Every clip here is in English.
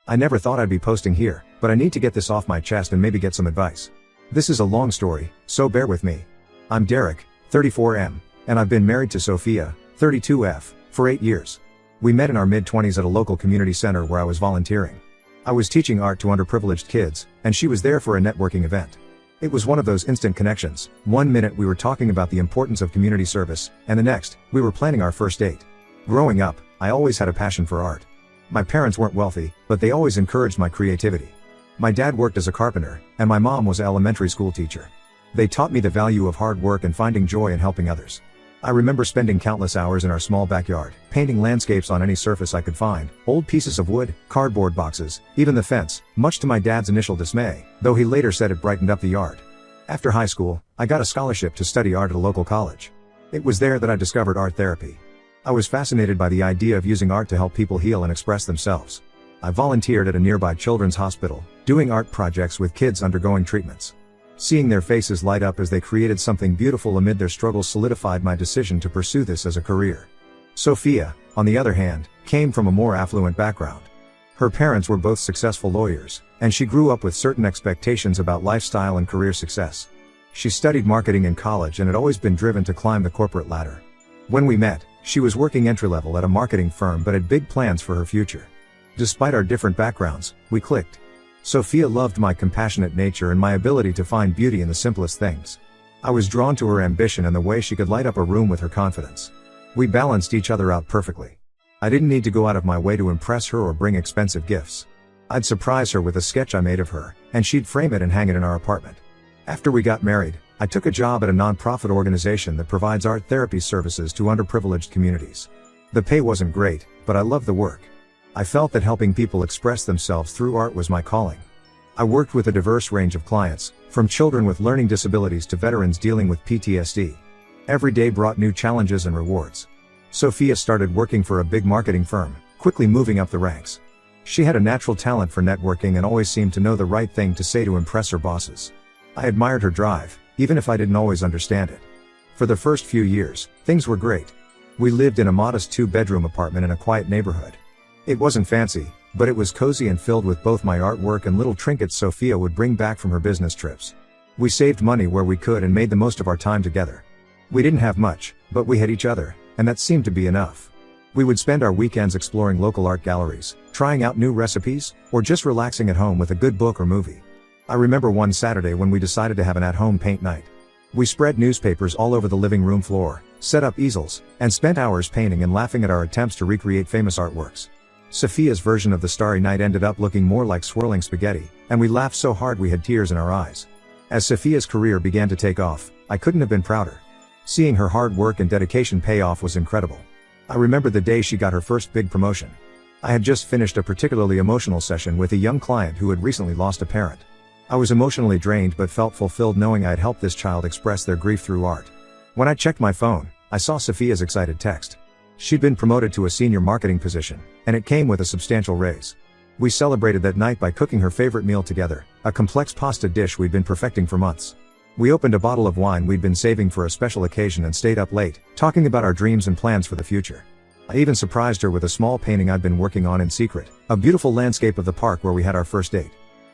I never thought I'd be posting here, but I need to get this off my chest and maybe get some advice. This is a long story, so bear with me. I'm Derek, 34M, and I've been married to Sophia, 32F, for 8 years. We met in our mid-20s at a local community center where I was volunteering. I was teaching art to underprivileged kids, and she was there for a networking event. It was one of those instant connections. One minute we were talking about the importance of community service, and the next, we were planning our first date. Growing up, I always had a passion for art. My parents weren't wealthy, but they always encouraged my creativity. My dad worked as a carpenter, and my mom was an elementary school teacher. They taught me the value of hard work and finding joy in helping others. I remember spending countless hours in our small backyard, painting landscapes on any surface I could find, old pieces of wood, cardboard boxes, even the fence, much to my dad's initial dismay, though he later said it brightened up the yard. After high school, I got a scholarship to study art at a local college. It was there that I discovered art therapy. I was fascinated by the idea of using art to help people heal and express themselves. I volunteered at a nearby children's hospital, doing art projects with kids undergoing treatments. Seeing their faces light up as they created something beautiful amid their struggles solidified my decision to pursue this as a career. Sophia, on the other hand, came from a more affluent background. Her parents were both successful lawyers, and she grew up with certain expectations about lifestyle and career success. She studied marketing in college and had always been driven to climb the corporate ladder. When we met, she was working entry-level at a marketing firm but had big plans for her future. Despite our different backgrounds, we clicked. Sophia loved my compassionate nature and my ability to find beauty in the simplest things. I was drawn to her ambition and the way she could light up a room with her confidence. We balanced each other out perfectly. I didn't need to go out of my way to impress her or bring expensive gifts. I'd surprise her with a sketch I made of her, and she'd frame it and hang it in our apartment. After we got married, I took a job at a non-profit organization that provides art therapy services to underprivileged communities. The pay wasn't great, but I loved the work. I felt that helping people express themselves through art was my calling. I worked with a diverse range of clients, from children with learning disabilities to veterans dealing with PTSD. Every day brought new challenges and rewards. Sophia started working for a big marketing firm, quickly moving up the ranks. She had a natural talent for networking and always seemed to know the right thing to say to impress her bosses. I admired her drive, even if I didn't always understand it. For the first few years, things were great. We lived in a modest 2-bedroom apartment in a quiet neighborhood. It wasn't fancy, but it was cozy and filled with both my artwork and little trinkets Sophia would bring back from her business trips. We saved money where we could and made the most of our time together. We didn't have much, but we had each other, and that seemed to be enough. We would spend our weekends exploring local art galleries, trying out new recipes, or just relaxing at home with a good book or movie. I remember one Saturday when we decided to have an at-home paint night. We spread newspapers all over the living room floor, set up easels, and spent hours painting and laughing at our attempts to recreate famous artworks. Sophia's version of the Starry Night ended up looking more like swirling spaghetti, and we laughed so hard we had tears in our eyes. As Sophia's career began to take off, I couldn't have been prouder. Seeing her hard work and dedication pay off was incredible. I remember the day she got her first big promotion. I had just finished a particularly emotional session with a young client who had recently lost a parent. I was emotionally drained but felt fulfilled knowing I had helped this child express their grief through art. When I checked my phone, I saw Sophia's excited text. She'd been promoted to a senior marketing position, and it came with a substantial raise. We celebrated that night by cooking her favorite meal together, a complex pasta dish we'd been perfecting for months. We opened a bottle of wine we'd been saving for a special occasion and stayed up late, talking about our dreams and plans for the future. I even surprised her with a small painting I'd been working on in secret, a beautiful landscape of the park where we had our first date.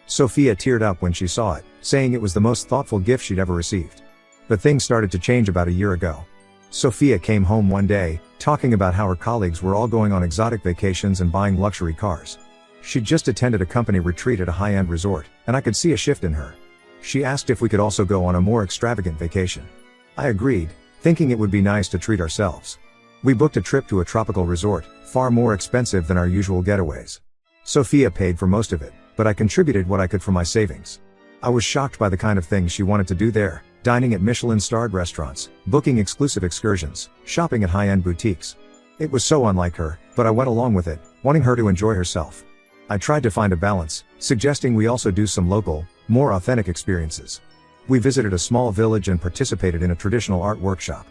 Sophia teared up when she saw it, saying it was the most thoughtful gift she'd ever received. But things started to change about a year ago. Sophia came home one day, talking about how her colleagues were all going on exotic vacations and buying luxury cars. She'd just attended a company retreat at a high-end resort, and I could see a shift in her. She asked if we could also go on a more extravagant vacation. I agreed, thinking it would be nice to treat ourselves. We booked a trip to a tropical resort, far more expensive than our usual getaways. Sophia paid for most of it, but I contributed what I could from my savings. I was shocked by the kind of things she wanted to do there, dining at Michelin-starred restaurants, booking exclusive excursions, shopping at high-end boutiques. It was so unlike her, but I went along with it, wanting her to enjoy herself. I tried to find a balance, suggesting we also do some local, more authentic experiences. We visited a small village and participated in a traditional art workshop.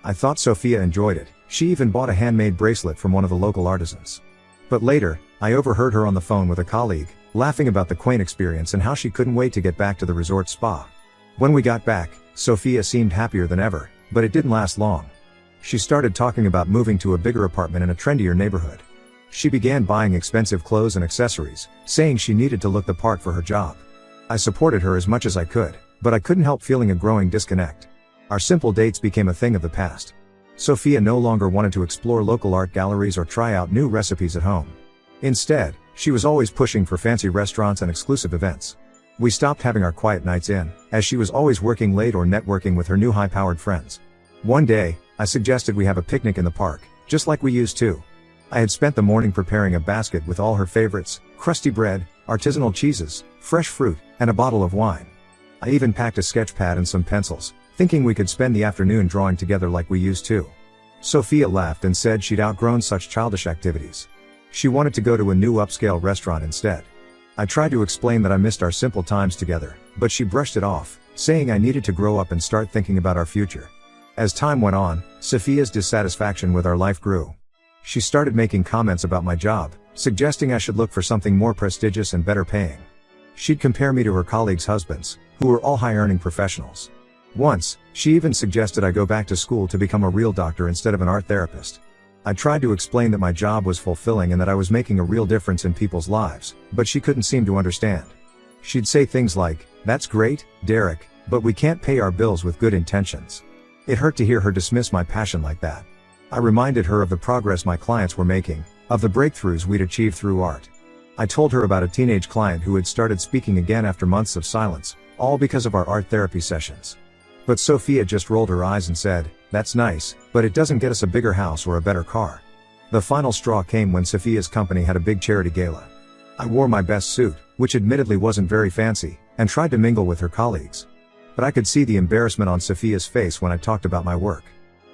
I thought Sophia enjoyed it. She even bought a handmade bracelet from one of the local artisans. But later, I overheard her on the phone with a colleague, laughing about the quaint experience and how she couldn't wait to get back to the resort spa. When we got back, Sophia seemed happier than ever, but it didn't last long. She started talking about moving to a bigger apartment in a trendier neighborhood. She began buying expensive clothes and accessories, saying she needed to look the part for her job. I supported her as much as I could, but I couldn't help feeling a growing disconnect. Our simple dates became a thing of the past. Sophia no longer wanted to explore local art galleries or try out new recipes at home. Instead, she was always pushing for fancy restaurants and exclusive events. We stopped having our quiet nights in, as she was always working late or networking with her new high-powered friends. One day, I suggested we have a picnic in the park, just like we used to. I had spent the morning preparing a basket with all her favorites: crusty bread, artisanal cheeses, fresh fruit, and a bottle of wine. I even packed a sketch pad and some pencils, thinking we could spend the afternoon drawing together like we used to. Sophia laughed and said she'd outgrown such childish activities. She wanted to go to a new upscale restaurant instead. I tried to explain that I missed our simple times together, but she brushed it off, saying I needed to grow up and start thinking about our future. As time went on, Sophia's dissatisfaction with our life grew. She started making comments about my job, suggesting I should look for something more prestigious and better paying. She'd compare me to her colleagues' husbands, who were all high-earning professionals. Once, she even suggested I go back to school to become a real doctor instead of an art therapist. I tried to explain that my job was fulfilling and that I was making a real difference in people's lives, but she couldn't seem to understand. She'd say things like, "That's great, Derek, but we can't pay our bills with good intentions." It hurt to hear her dismiss my passion like that. I reminded her of the progress my clients were making, of the breakthroughs we'd achieved through art. I told her about a teenage client who had started speaking again after months of silence, all because of our art therapy sessions. But Sophia just rolled her eyes and said, "That's nice, but it doesn't get us a bigger house or a better car." The final straw came when Sophia's company had a big charity gala. I wore my best suit, which admittedly wasn't very fancy, and tried to mingle with her colleagues. But I could see the embarrassment on Sophia's face when I talked about my work.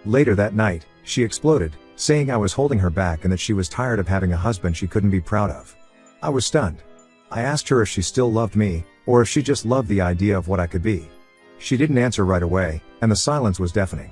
Later that night, she exploded, saying I was holding her back and that she was tired of having a husband she couldn't be proud of. I was stunned. I asked her if she still loved me, or if she just loved the idea of what I could be. She didn't answer right away, and the silence was deafening.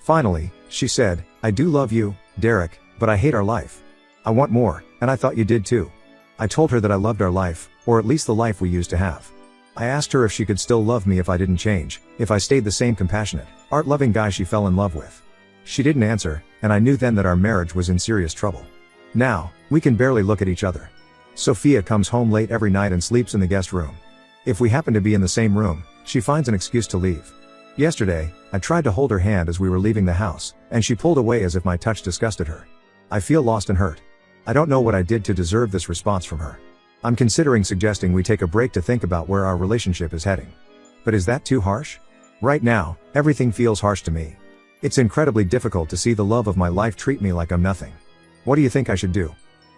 Finally, she said, "I do love you, Derek, but I hate our life. I want more, and I thought you did too." I told her that I loved our life, or at least the life we used to have. I asked her if she could still love me if I didn't change, if I stayed the same compassionate, art-loving guy she fell in love with. She didn't answer, and I knew then that our marriage was in serious trouble. Now, we can barely look at each other. Sophia comes home late every night and sleeps in the guest room. If we happen to be in the same room, she finds an excuse to leave. Yesterday, I tried to hold her hand as we were leaving the house, and she pulled away as if my touch disgusted her. I feel lost and hurt. I don't know what I did to deserve this response from her. I'm considering suggesting we take a break to think about where our relationship is heading. But is that too harsh? Right now, everything feels harsh to me. It's incredibly difficult to see the love of my life treat me like I'm nothing. What do you think I should do?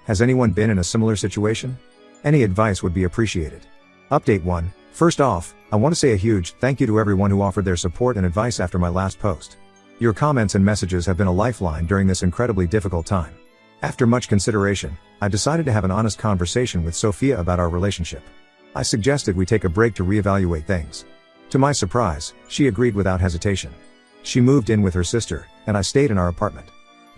Has anyone been in a similar situation? Any advice would be appreciated. Update 1. First off, I want to say a huge thank you to everyone who offered their support and advice after my last post. Your comments and messages have been a lifeline during this incredibly difficult time. After much consideration, I decided to have an honest conversation with Sophia about our relationship. I suggested we take a break to reevaluate things. To my surprise, she agreed without hesitation. She moved in with her sister, and I stayed in our apartment.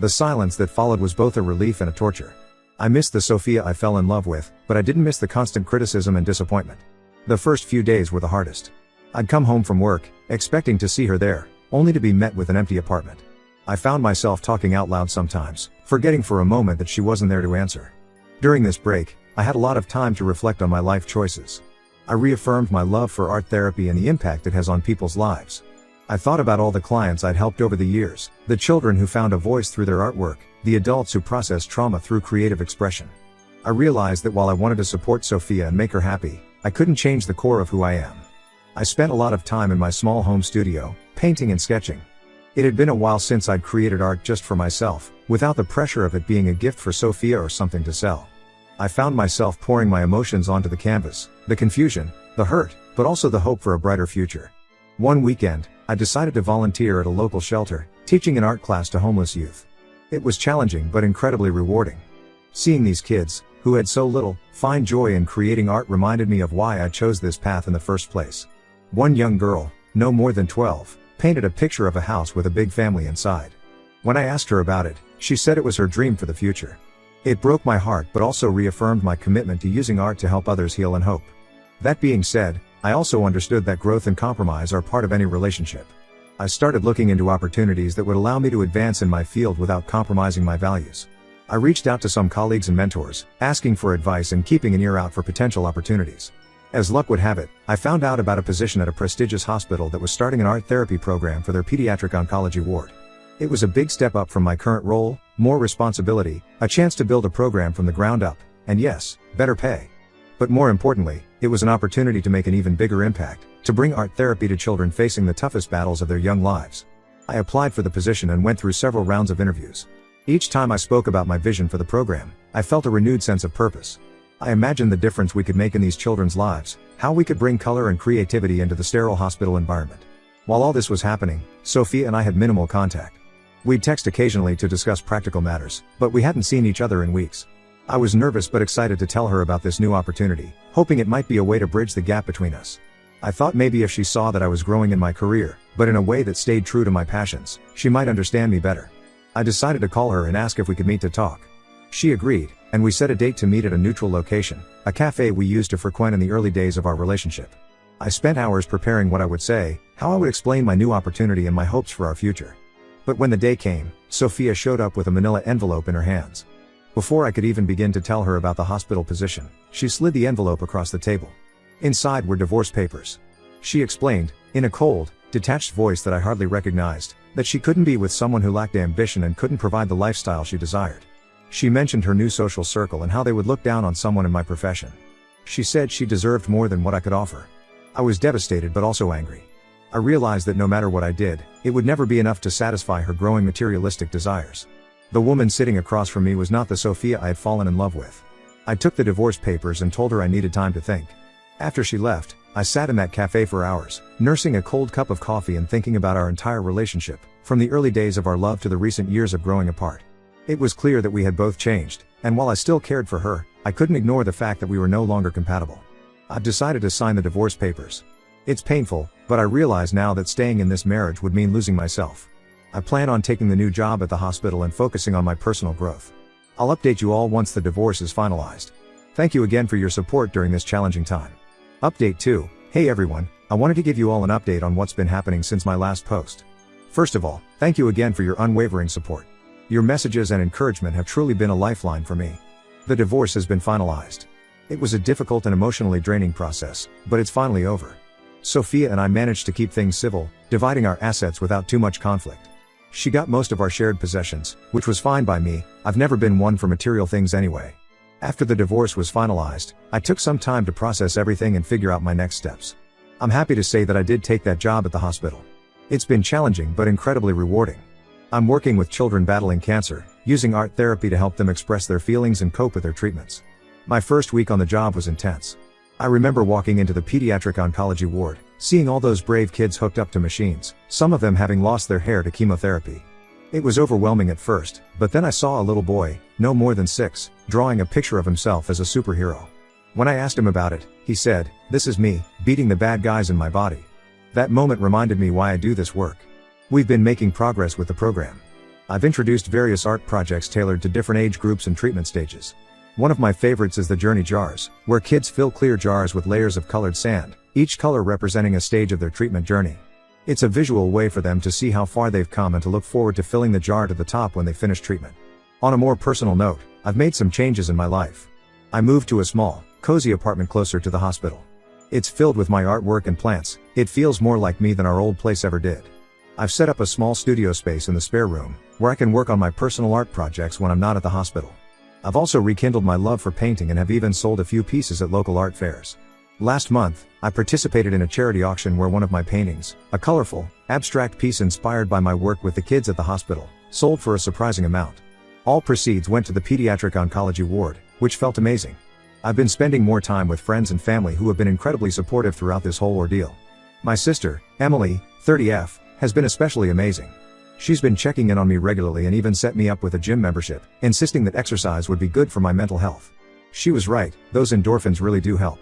The silence that followed was both a relief and a torture. I missed the Sophia I fell in love with, but I didn't miss the constant criticism and disappointment. The first few days were the hardest. I'd come home from work, expecting to see her there, only to be met with an empty apartment. I found myself talking out loud sometimes, forgetting for a moment that she wasn't there to answer. During this break, I had a lot of time to reflect on my life choices. I reaffirmed my love for art therapy and the impact it has on people's lives. I thought about all the clients I'd helped over the years, the children who found a voice through their artwork, the adults who processed trauma through creative expression. I realized that while I wanted to support Sophia and make her happy, I couldn't change the core of who I am. I spent a lot of time in my small home studio, painting and sketching. It had been a while since I'd created art just for myself, without the pressure of it being a gift for Sophia or something to sell. I found myself pouring my emotions onto the canvas, the confusion, the hurt, but also the hope for a brighter future. One weekend, I decided to volunteer at a local shelter, teaching an art class to homeless youth. It was challenging but incredibly rewarding. Seeing these kids, who had so little, find joy in creating art reminded me of why I chose this path in the first place. One young girl, no more than 12, painted a picture of a house with a big family inside. When I asked her about it, she said it was her dream for the future. It broke my heart but also reaffirmed my commitment to using art to help others heal and hope. That being said, I also understood that growth and compromise are part of any relationship. I started looking into opportunities that would allow me to advance in my field without compromising my values. I reached out to some colleagues and mentors, asking for advice and keeping an ear out for potential opportunities. As luck would have it, I found out about a position at a prestigious hospital that was starting an art therapy program for their pediatric oncology ward. It was a big step up from my current role, more responsibility, a chance to build a program from the ground up, and yes, better pay. But more importantly, it was an opportunity to make an even bigger impact, to bring art therapy to children facing the toughest battles of their young lives. I applied for the position and went through several rounds of interviews. Each time I spoke about my vision for the program, I felt a renewed sense of purpose. I imagined the difference we could make in these children's lives, how we could bring color and creativity into the sterile hospital environment. While all this was happening, Sophia and I had minimal contact. We'd text occasionally to discuss practical matters, but we hadn't seen each other in weeks. I was nervous but excited to tell her about this new opportunity, hoping it might be a way to bridge the gap between us. I thought maybe if she saw that I was growing in my career, but in a way that stayed true to my passions, she might understand me better. I decided to call her and ask if we could meet to talk. She agreed, and we set a date to meet at a neutral location, a cafe we used to frequent in the early days of our relationship. I spent hours preparing what I would say, how I would explain my new opportunity and my hopes for our future. But when the day came, Sophia showed up with a manila envelope in her hands. Before I could even begin to tell her about the hospital position, she slid the envelope across the table. Inside were divorce papers. She explained, in a cold, detached voice that I hardly recognized, that she couldn't be with someone who lacked ambition and couldn't provide the lifestyle she desired. She mentioned her new social circle and how they would look down on someone in my profession. She said she deserved more than what I could offer. I was devastated but also angry. I realized that no matter what I did, it would never be enough to satisfy her growing materialistic desires. The woman sitting across from me was not the Sophia I had fallen in love with. I took the divorce papers and told her I needed time to think. After she left, I sat in that cafe for hours, nursing a cold cup of coffee and thinking about our entire relationship, from the early days of our love to the recent years of growing apart. It was clear that we had both changed, and while I still cared for her, I couldn't ignore the fact that we were no longer compatible. I've decided to sign the divorce papers. It's painful, but I realize now that staying in this marriage would mean losing myself. I plan on taking the new job at the hospital and focusing on my personal growth. I'll update you all once the divorce is finalized. Thank you again for your support during this challenging time. Update 2. Hey everyone, I wanted to give you all an update on what's been happening since my last post. First of all, thank you again for your unwavering support. Your messages and encouragement have truly been a lifeline for me. The divorce has been finalized. It was a difficult and emotionally draining process, but it's finally over. Sophia and I managed to keep things civil, dividing our assets without too much conflict. She got most of our shared possessions, which was fine by me. I've never been one for material things anyway. After the divorce was finalized, I took some time to process everything and figure out my next steps. I'm happy to say that I did take that job at the hospital. It's been challenging but incredibly rewarding. I'm working with children battling cancer, using art therapy to help them express their feelings and cope with their treatments. My first week on the job was intense. I remember walking into the pediatric oncology ward, seeing all those brave kids hooked up to machines, some of them having lost their hair to chemotherapy. It was overwhelming at first, but then I saw a little boy, no more than 6, drawing a picture of himself as a superhero. When I asked him about it, he said, "This is me, beating the bad guys in my body." That moment reminded me why I do this work. We've been making progress with the program. I've introduced various art projects tailored to different age groups and treatment stages. One of my favorites is the Journey Jars, where kids fill clear jars with layers of colored sand, each color representing a stage of their treatment journey. It's a visual way for them to see how far they've come and to look forward to filling the jar to the top when they finish treatment. On a more personal note, I've made some changes in my life. I moved to a small, cozy apartment closer to the hospital. It's filled with my artwork and plants. It feels more like me than our old place ever did. I've set up a small studio space in the spare room, where I can work on my personal art projects when I'm not at the hospital. I've also rekindled my love for painting and have even sold a few pieces at local art fairs. Last month, I participated in a charity auction where one of my paintings, a colorful, abstract piece inspired by my work with the kids at the hospital, sold for a surprising amount. All proceeds went to the pediatric oncology ward, which felt amazing. I've been spending more time with friends and family who have been incredibly supportive throughout this whole ordeal. My sister, Emily, 30F, has been especially amazing. She's been checking in on me regularly and even set me up with a gym membership, insisting that exercise would be good for my mental health. She was right, those endorphins really do help.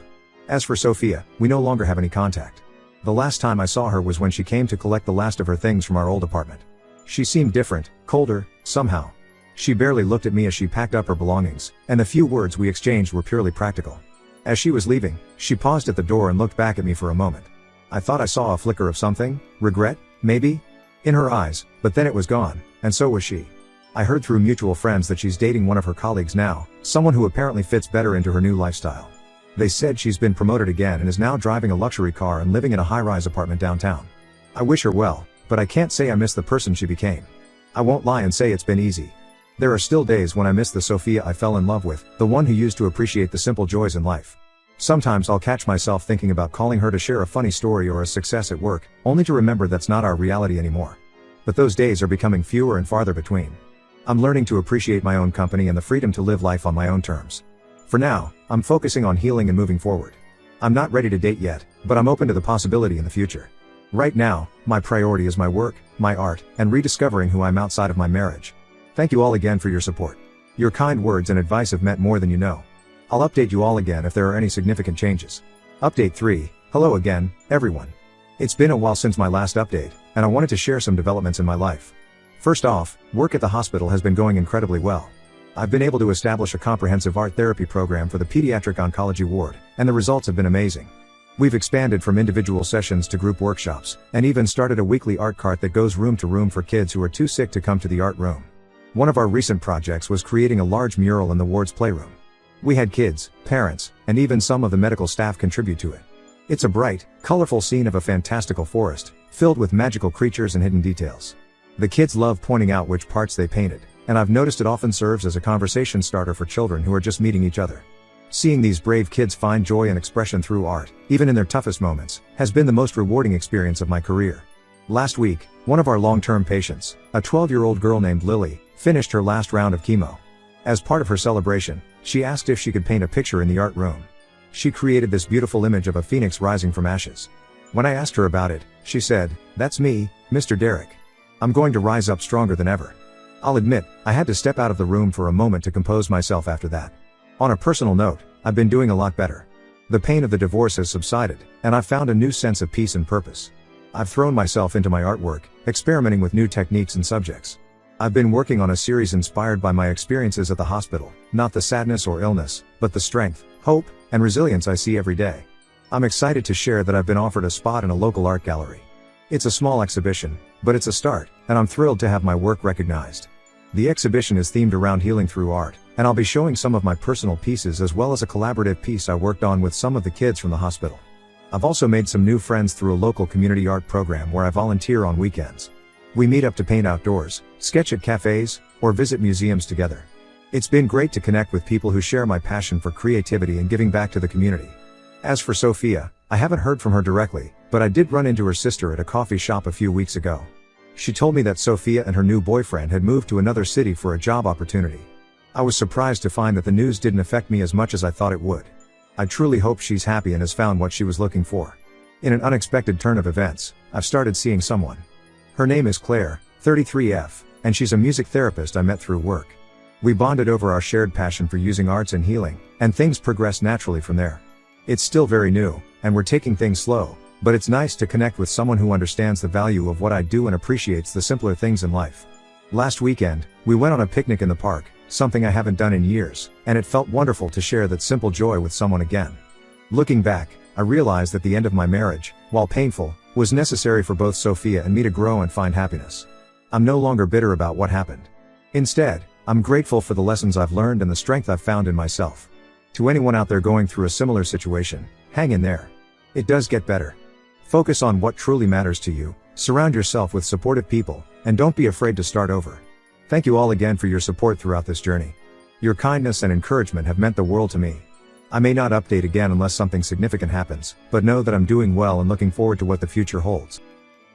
As for Sophia, we no longer have any contact. The last time I saw her was when she came to collect the last of her things from our old apartment. She seemed different, colder, somehow. She barely looked at me as she packed up her belongings, and the few words we exchanged were purely practical. As she was leaving, she paused at the door and looked back at me for a moment. I thought I saw a flicker of something, regret, maybe, in her eyes, but then it was gone, and so was she. I heard through mutual friends that she's dating one of her colleagues now, someone who apparently fits better into her new lifestyle. They said she's been promoted again and is now driving a luxury car and living in a high-rise apartment downtown. I wish her well, but I can't say I miss the person she became. I won't lie and say it's been easy. There are still days when I miss the Sophia I fell in love with, the one who used to appreciate the simple joys in life. Sometimes I'll catch myself thinking about calling her to share a funny story or a success at work, only to remember that's not our reality anymore. But those days are becoming fewer and farther between. I'm learning to appreciate my own company and the freedom to live life on my own terms. For now, I'm focusing on healing and moving forward. I'm not ready to date yet, but I'm open to the possibility in the future. Right now, my priority is my work, my art, and rediscovering who I'm outside of my marriage. Thank you all again for your support. Your kind words and advice have meant more than you know. I'll update you all again if there are any significant changes. Update 3, hello again, everyone. It's been a while since my last update, and I wanted to share some developments in my life. First off, work at the hospital has been going incredibly well. I've been able to establish a comprehensive art therapy program for the pediatric oncology ward, and the results have been amazing. We've expanded from individual sessions to group workshops, and even started a weekly art cart that goes room to room for kids who are too sick to come to the art room. One of our recent projects was creating a large mural in the ward's playroom. We had kids, parents, and even some of the medical staff contribute to it. It's a bright, colorful scene of a fantastical forest, filled with magical creatures and hidden details. The kids love pointing out which parts they painted, and I've noticed it often serves as a conversation starter for children who are just meeting each other. Seeing these brave kids find joy and expression through art, even in their toughest moments, has been the most rewarding experience of my career. Last week, one of our long-term patients, a 12-year-old girl named Lily, finished her last round of chemo. As part of her celebration, she asked if she could paint a picture in the art room. She created this beautiful image of a phoenix rising from ashes. When I asked her about it, she said, "That's me, Mr. Derek. I'm going to rise up stronger than ever." I'll admit, I had to step out of the room for a moment to compose myself after that. On a personal note, I've been doing a lot better. The pain of the divorce has subsided, and I've found a new sense of peace and purpose. I've thrown myself into my artwork, experimenting with new techniques and subjects. I've been working on a series inspired by my experiences at the hospital, not the sadness or illness, but the strength, hope, and resilience I see every day. I'm excited to share that I've been offered a spot in a local art gallery. It's a small exhibition, but it's a start, and I'm thrilled to have my work recognized. The exhibition is themed around healing through art, and I'll be showing some of my personal pieces as well as a collaborative piece I worked on with some of the kids from the hospital. I've also made some new friends through a local community art program where I volunteer on weekends. We meet up to paint outdoors, sketch at cafes, or visit museums together. It's been great to connect with people who share my passion for creativity and giving back to the community. As for Sophia, I haven't heard from her directly, but I did run into her sister at a coffee shop a few weeks ago. She told me that Sophia and her new boyfriend had moved to another city for a job opportunity. I was surprised to find that the news didn't affect me as much as I thought it would. I truly hope she's happy and has found what she was looking for. In an unexpected turn of events, I've started seeing someone. Her name is Claire, 33F, and she's a music therapist I met through work. We bonded over our shared passion for using arts and healing, and things progressed naturally from there. It's still very new, and we're taking things slow, but it's nice to connect with someone who understands the value of what I do and appreciates the simpler things in life. Last weekend, we went on a picnic in the park, something I haven't done in years, and it felt wonderful to share that simple joy with someone again. Looking back, I realized that the end of my marriage, while painful, was necessary for both Sophia and me to grow and find happiness. I'm no longer bitter about what happened. Instead, I'm grateful for the lessons I've learned and the strength I've found in myself. To anyone out there going through a similar situation, hang in there. It does get better. Focus on what truly matters to you, surround yourself with supportive people, and don't be afraid to start over. Thank you all again for your support throughout this journey. Your kindness and encouragement have meant the world to me. I may not update again unless something significant happens, but know that I'm doing well and looking forward to what the future holds.